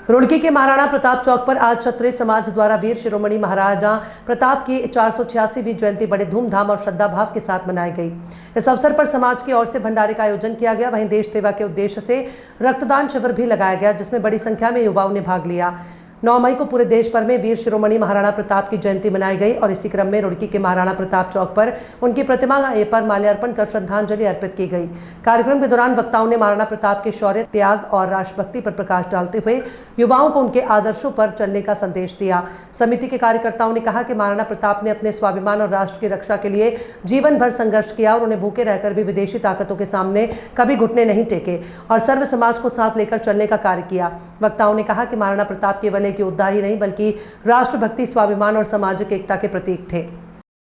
रुड़की के महाराणा प्रताप चौक पर आज क्षत्रिय समाज द्वारा वीर शिरोमणि महाराणा प्रताप की 486वीं जयंती बड़े धूमधाम और श्रद्धा भाव के साथ मनाई गई। इस अवसर पर समाज की ओर से भंडारे का आयोजन किया गया। वहीं देश सेवा के उद्देश्य से रक्तदान शिविर भी लगाया गया, जिसमें बड़ी संख्या में युवाओं ने भाग लिया। 9 मई को पूरे देश भर में वीर शिरोमणि महाराणा प्रताप की जयंती मनाई गई और इसी क्रम में रुड़की के महाराणा प्रताप चौक पर उनकी प्रतिमा पर माल्यार्पण कर श्रद्धांजलि अर्पित की गई। कार्यक्रम के दौरान वक्ताओं ने महाराणा प्रताप के शौर्य, त्याग और राष्ट्रभक्ति पर प्रकाश डालते हुए युवाओं को उनके आदर्शों पर चलने का संदेश दिया। समिति के कार्यकर्ताओं ने कहा कि महाराणा प्रताप ने अपने स्वाभिमान और राष्ट्र की रक्षा के लिए जीवन भर संघर्ष किया और उन्हें भूखे रहकर भी विदेशी ताकतों के सामने कभी घुटने नहीं टेके और सर्व समाज को साथ लेकर चलने का कार्य किया। वक्ताओं ने कहा कि महाराणा प्रताप केवल एक योद्धा ही नहीं बल्कि राष्ट्रभक्ति, स्वाभिमान और सामाजिक एकता के प्रतीक थे।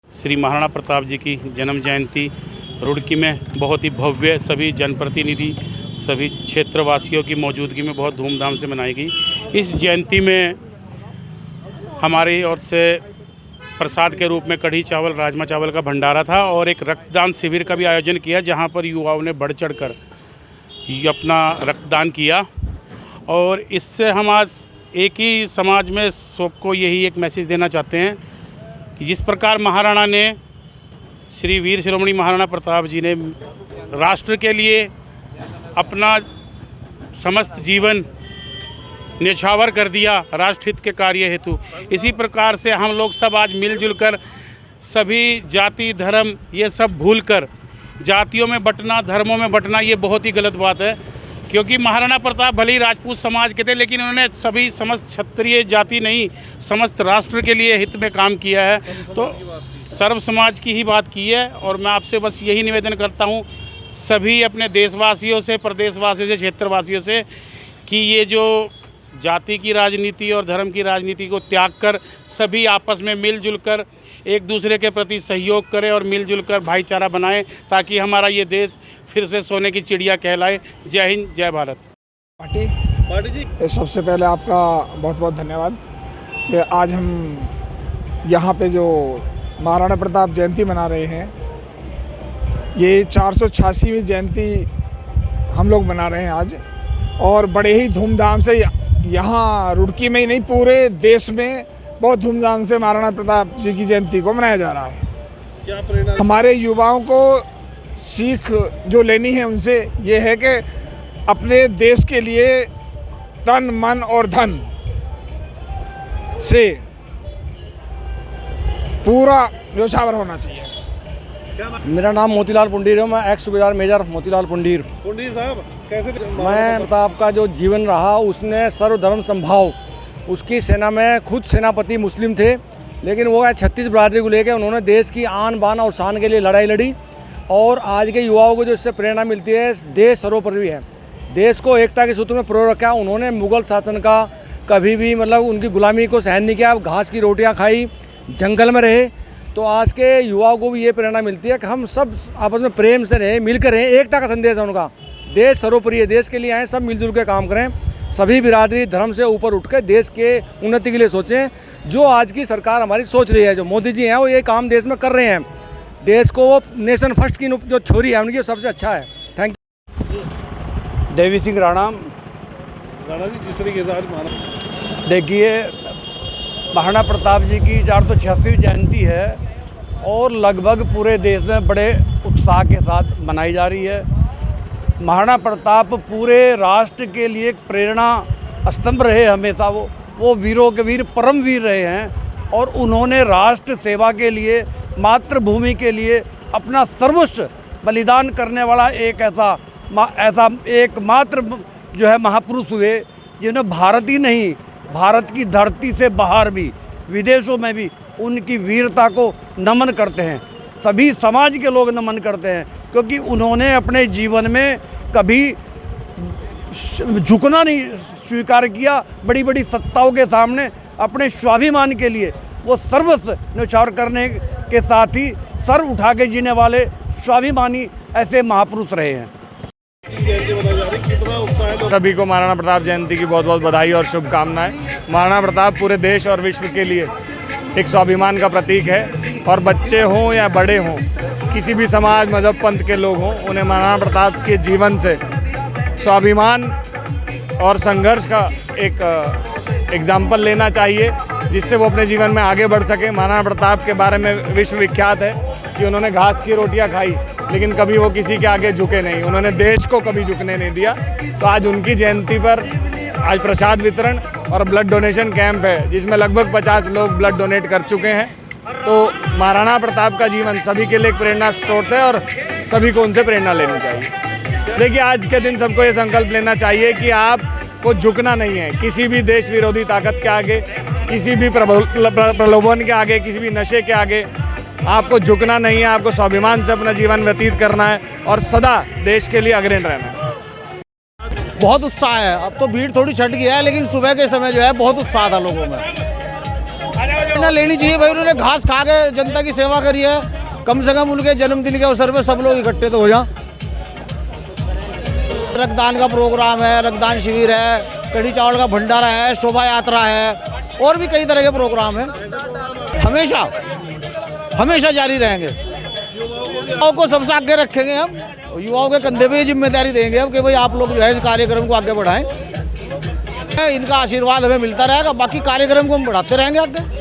श्री महाराणा प्रताप जी की जन्म जयंती रुड़की में बहुत ही भव्य, सभी जनप्रतिनिधि, सभी क्षेत्रवासियों की मौजूदगी में बहुत धूमधाम से मनाई गई। इस जयंती में हमारी ओर से प्रसाद के रूप में कढ़ी चावल, राजमा चावल का भंडारा था और एक रक्तदान शिविर का भी आयोजन किया, जहां पर युवाओं ने बढ़ चढ़कर अपना रक्तदान किया। और इससे हम आज एक ही समाज में सबको यही एक मैसेज देना चाहते हैं कि जिस प्रकार महाराणा ने, श्री वीर शिरोमणि महाराणा प्रताप जी ने राष्ट्र के लिए अपना समस्त जीवन न्यौछावर कर दिया राष्ट्रहित के कार्य हेतु, इसी प्रकार से हम लोग सब आज मिलजुल कर सभी जाति, धर्म ये सब भूलकर जातियों में बंटना, धर्मों में बंटना, ये बहुत ही गलत बात है। क्योंकि महाराणा प्रताप भले ही राजपूत समाज के थे, लेकिन उन्होंने सभी समस्त क्षत्रिय जाति नहीं, समस्त राष्ट्र के लिए हित में काम किया है, तो सर्व समाज की ही बात की है। और मैं आपसे बस यही निवेदन करता हूँ सभी अपने देशवासियों से, प्रदेशवासियों से, क्षेत्रवासियों से कि ये जो जाति की राजनीति और धर्म की राजनीति को त्याग कर सभी आपस में मिलजुल कर एक दूसरे के प्रति सहयोग करें और मिलजुल कर भाईचारा बनाएं, ताकि हमारा ये देश फिर से सोने की चिड़िया कहलाए। जय हिंद, जय भारत। पार्टी जी, सबसे पहले आपका बहुत बहुत धन्यवाद कि आज हम यहाँ पे जो महाराणा प्रताप जयंती मना रहे हैं, ये 486वीं जयंती हम लोग मना रहे हैं आज, और बड़े ही धूमधाम से यहाँ रुड़की में ही नहीं पूरे देश में बहुत धूमधाम से महाराणा प्रताप जी की जयंती को मनाया जा रहा है। क्या प्रेरणा हमारे युवाओं को सीख जो लेनी है उनसे ये है कि अपने देश के लिए तन, मन और धन से पूरा न्यौछावर होना चाहिए। मेरा नाम मोतीलाल पुंडीर है, मैं एक्स सूबेदार मेजर मोतीलाल पुंडीर। पुंडीर साहब, कैसे मैं प्रताप का जो जीवन रहा, उसने सर्वधर्म संभाव, उसकी सेना में खुद सेनापति मुस्लिम थे, लेकिन वो 36 बरादरी को लेकर उन्होंने देश की आन बान और शान के लिए लड़ाई लड़ी। और आज के युवाओं को जो इससे प्रेरणा मिलती है, देश सर्वोपरि है, देश को एकता के सूत्र में प्रो रखा। उन्होंने मुग़ल शासन का कभी भी उनकी गुलामी को सहन नहीं किया, घास की रोटियाँ खाई, जंगल में रहे। तो आज के युवाओं को भी ये प्रेरणा मिलती है कि हम सब आपस में प्रेम से रहें, मिलकर रहें, एकता का संदेश है उनका। देश सर्वोपरि है, देश के लिए आए, सब मिलजुल के काम करें, सभी बिरादरी धर्म से ऊपर उठकर देश के उन्नति के लिए सोचें। जो आज की सरकार हमारी सोच रही है, जो मोदी जी हैं, वो ये काम देश में कर रहे हैं। देश को वो नेशन फर्स्ट की जो थ्योरी है उनकी, सबसे अच्छा है। Thank you. देवी सिंह राणा जी, जिस तरीके से आज देखिए, महाराणा प्रताप जी की 486वीं जयंती है और लगभग पूरे देश में बड़े उत्साह के साथ मनाई जा रही है। महाराणा प्रताप पूरे राष्ट्र के लिए एक प्रेरणा स्तंभ रहे हमेशा। वो वीरों के वीर, परम वीर रहे हैं और उन्होंने राष्ट्र सेवा के लिए, मातृभूमि के लिए अपना सर्वस्व बलिदान करने वाला एक ऐसा एकमात्र जो है महापुरुष हुए, जिन्हें भारत ही नहीं, भारत की धरती से बाहर भी, विदेशों में भी उनकी वीरता को नमन करते हैं। सभी समाज के लोग नमन करते हैं, क्योंकि उन्होंने अपने जीवन में कभी झुकना नहीं स्वीकार किया। बड़ी बड़ी सत्ताओं के सामने अपने स्वाभिमान के लिए वो सर्वस्व न्यौछावर करने के साथ ही सर उठा के जीने वाले स्वाभिमानी ऐसे महापुरुष रहे हैं। सभी को महाराणा प्रताप जयंती की बहुत बहुत बधाई और शुभकामनाएं। महाराणा प्रताप पूरे देश और विश्व के लिए एक स्वाभिमान का प्रतीक है, और बच्चे हों या बड़े हों, किसी भी समाज, मजहब, पंथ के लोग हों, उन्हें महाराणा प्रताप के जीवन से स्वाभिमान और संघर्ष का एक एग्जाम्पल लेना चाहिए, जिससे वो अपने जीवन में आगे बढ़ सके। महाराणा प्रताप के बारे में विश्व विख्यात है कि उन्होंने घास की रोटियां खाई, लेकिन कभी वो किसी के आगे झुके नहीं, उन्होंने देश को कभी झुकने नहीं दिया। तो आज उनकी जयंती पर आज प्रसाद वितरण और ब्लड डोनेशन कैंप है, जिसमें लगभग 50 लोग ब्लड डोनेट कर चुके हैं। तो महाराणा प्रताप का जीवन सभी के लिए एक प्रेरणा स्रोत है और सभी को उनसे प्रेरणा लेनी चाहिए। देखिए, आज के दिन सबको ये संकल्प लेना चाहिए कि आपको झुकना नहीं है किसी भी देश विरोधी ताकत के आगे, किसी भी प्रलोभन के आगे, किसी भी नशे के आगे आपको झुकना नहीं है। आपको स्वाभिमान से अपना जीवन व्यतीत करना है और सदा देश के लिए अग्रणी रहना है। बहुत उत्साह है। अब तो भीड़ थोड़ी छट गया है, लेकिन सुबह के समय जो है बहुत उत्साह था लोगों में। प्रेरणा लेनी चाहिए भाई, उन्होंने घास खा के जनता की सेवा करी है। कम से कम उनके जन्मदिन के अवसर पर सब लोग इकट्ठे तो हो जाएं। रक्तदान का प्रोग्राम है, रक्तदान शिविर है, कढ़ी चावल का भंडारा है, शोभा यात्रा है और भी कई तरह के प्रोग्राम हैं। हमेशा हमेशा जारी रहेंगे। युवाओं को सबसे आगे रखेंगे हम, युवाओं के कंधे पे ये जिम्मेदारी देंगे हम कि भाई आप लोग जो है इस कार्यक्रम को आगे बढ़ाएं। इनका आशीर्वाद हमें मिलता रहेगा, बाकी कार्यक्रम को हम बढ़ाते रहेंगे आगे।